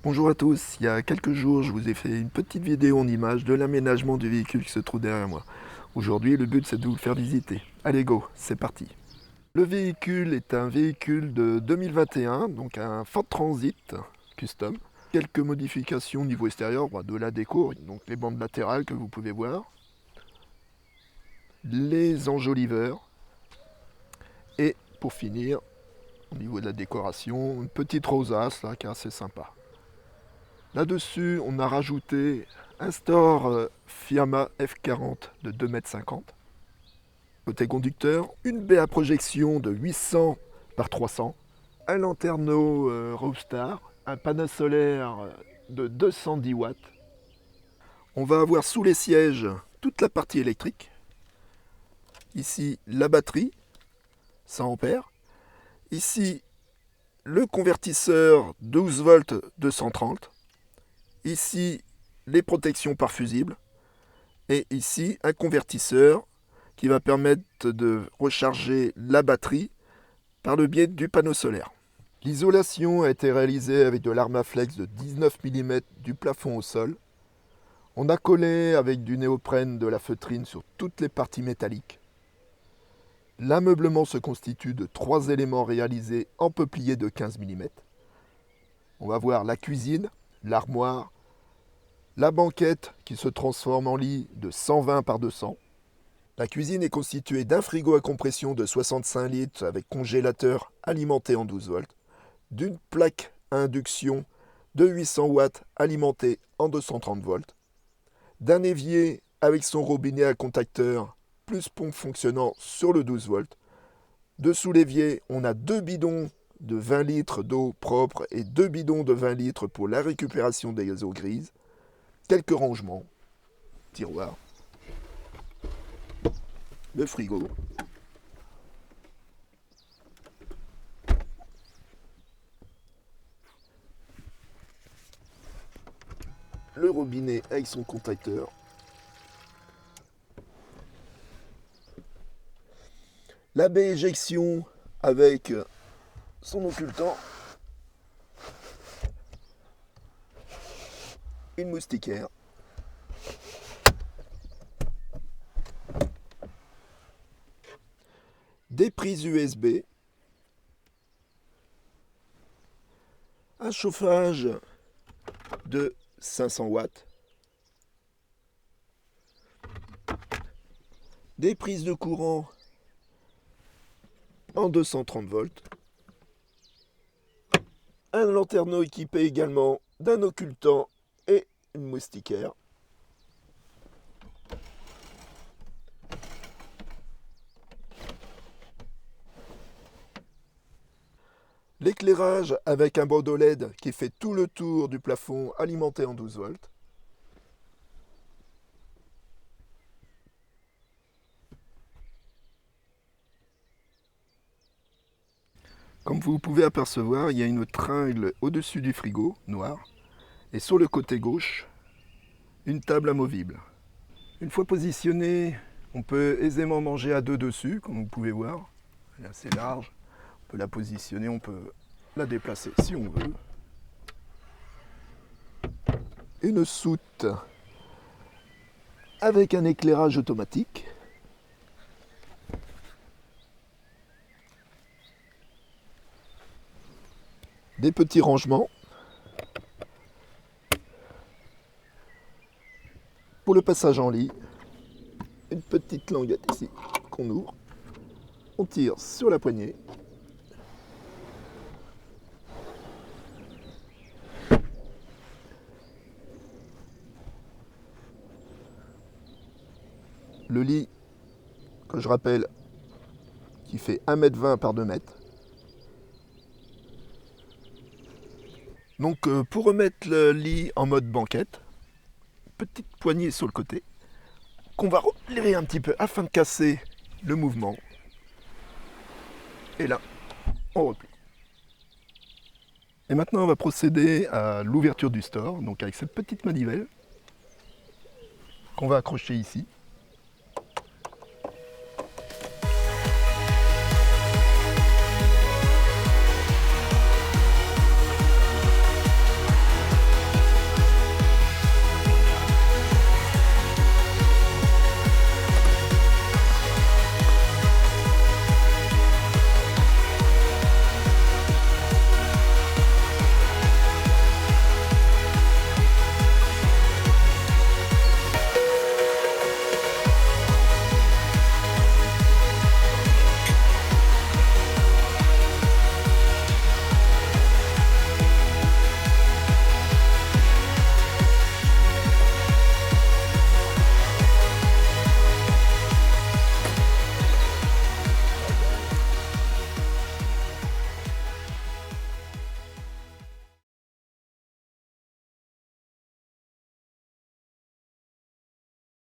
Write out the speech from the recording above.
Bonjour à tous, il y a quelques jours je vous ai fait une petite vidéo en images de l'aménagement du véhicule qui se trouve derrière moi. Aujourd'hui le but c'est de vous le faire visiter. Allez go, c'est parti. Le véhicule est un véhicule de 2021, donc un Ford Transit Custom. Quelques modifications au niveau extérieur, de la déco, donc les bandes latérales que vous pouvez voir, les enjoliveurs et pour finir, au niveau de la décoration, une petite rosace là qui est assez sympa. Là-dessus, on a rajouté un store Fiamma F40 de 2,50 m. Côté conducteur, une baie à projection de 800 par 300, un lanterneau Roadster, un panneau solaire de 210 watts. On va avoir sous les sièges toute la partie électrique. Ici, la batterie, 100 ampères. Ici, le convertisseur 12 volts 230. Ici, les protections par fusible. Et ici, un convertisseur qui va permettre de recharger la batterie par le biais du panneau solaire. L'isolation a été réalisée avec de l'Armaflex de 19 mm du plafond au sol. On a collé avec du néoprène de la feutrine sur toutes les parties métalliques. L'ameublement se constitue de 3 éléments réalisés en peuplier de 15 mm. On va voir la cuisine, l'armoire, la banquette qui se transforme en lit de 120 par 200. La cuisine est constituée d'un frigo à compression de 65 litres avec congélateur alimenté en 12 volts, d'une plaque à induction de 800 watts alimentée en 230 volts, d'un évier avec son robinet à contacteur plus pompe fonctionnant sur le 12 volts. Dessous l'évier, on a 2 bidons de 20 litres d'eau propre et 2 bidons de 20 litres pour la récupération des eaux grises. Quelques rangements, tiroirs, le frigo, le robinet avec son contacteur, la baie éjection avec son occultant, une moustiquaire, des prises USB, un chauffage de 500 watts, des prises de courant en 230 volts, un lanterneau équipé également d'un occultant et une moustiquaire, l'éclairage avec un bandeau LED qui fait tout le tour du plafond alimenté en 12 volts, comme vous pouvez apercevoir, il y a une tringle au-dessus du frigo, noir, et sur le côté gauche, une table amovible. Une fois positionnée, on peut aisément manger à deux dessus, comme vous pouvez voir. Elle est assez large. On peut la positionner, on peut la déplacer si on veut. Une soute avec un éclairage automatique. Des petits rangements. Pour le passage en lit, une petite languette ici qu'on ouvre. On tire sur la poignée. Le lit, que je rappelle, qui fait 1,20 m par 2 m. Donc pour remettre le lit en mode banquette, petite poignée sur le côté, qu'on va relever un petit peu afin de casser le mouvement. Et là, on replie. Et maintenant, on va procéder à l'ouverture du store, donc avec cette petite manivelle qu'on va accrocher ici.